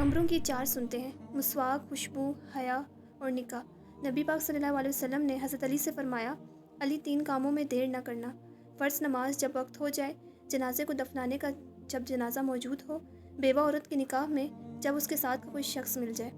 पैगंबरों की 4 सुनते हैं: मुसवाक, खुशबू, हया और निकाह। नबी पाक सल्लल्लाहु अलैहि वसल्लम ने हज़रत अली से फरमाया, अली 3 कामों में देर न करना: फ़र्ज़ नमाज जब वक्त हो जाए, जनाजे को दफनाने का जब जनाजा मौजूद हो, बेवा औरत के निकाह में जब उसके साथ का कोई शख्स मिल जाए।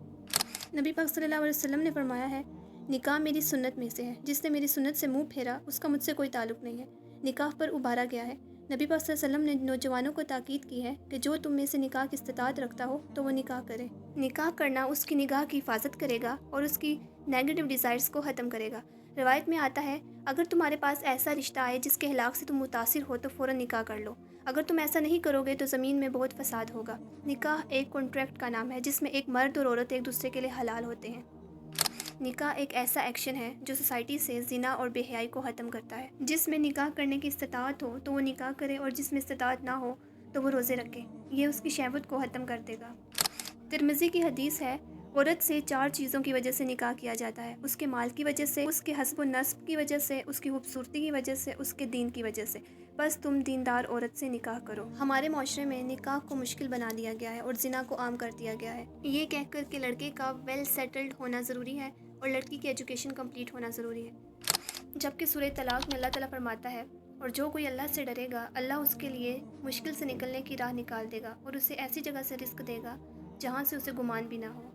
नबी पाक सल्लल्लाहु अलैहि वसल्लम ने फरमाया है, निकाह मेरी सुन्नत में से है, जिसने मेरी सुन्नत से मुंह फेरा उसका मुझसे कोई ताल्लुक़ नहीं है। निकाह पर उबारा गया है। नबी पाक सल्लल्लाहु अलैहि वसल्लम ने नौजवानों को ताकीद की है कि जो तुम में से निकाह की इस्तिताअत रखता हो तो वो निकाह करे। निकाह करना उसकी निगाह की हिफाजत करेगा और उसकी नेगेटिव डिज़ायर्स को ख़त्म करेगा। रिवायत में आता है, अगर तुम्हारे पास ऐसा रिश्ता आए जिसके हिलाक से तुम मुतासिर हो तो फ़ौरन निकाह कर लो। अगर तुम ऐसा नहीं करोगे तो ज़मीन में बहुत फसाद होगा। निकाह एक कॉन्ट्रैक्ट का नाम है जिसमें एक मर्द और औरत एक दूसरे के लिए हलाल होते हैं। निकाह एक ऐसा एक्शन है जो सोसाइटी से ज़िना और बेहयाई को ख़त्म करता है। जिसमें निकाह करने की इस्तिताअत हो तो वो निकाह करे और जिसमें इस्तिताअत ना हो तो वो रोज़े रखे। ये उसकी शहवत को ख़त्म कर देगा। तिरमिज़ी की हदीस है, औरत से 4 चीज़ों की वजह से निकाह किया जाता है: उसके माल की वजह से, उसके हस्ब व नस्ब की वजह से, उसकी खूबसूरती की वजह से, उसके दीन की वजह से। बस तुम दीनदार औरत से निकाह करो। हमारे माशरे में निकाह को मुश्किल बना दिया गया है और ज़िना को आम कर दिया गया है, ये कहकर कि लड़के का वेल सेटल्ड होना ज़रूरी है और लड़की की एजुकेशन कंप्लीट होना ज़रूरी है। जबकि सूरह तलाक में अल्लाह ताला फरमाता है, और जो कोई अल्लाह से डरेगा, अल्लाह उसके लिए मुश्किल से निकलने की राह निकाल देगा और उसे ऐसी जगह से रिज़्क देगा जहाँ से उसे गुमान भी ना हो।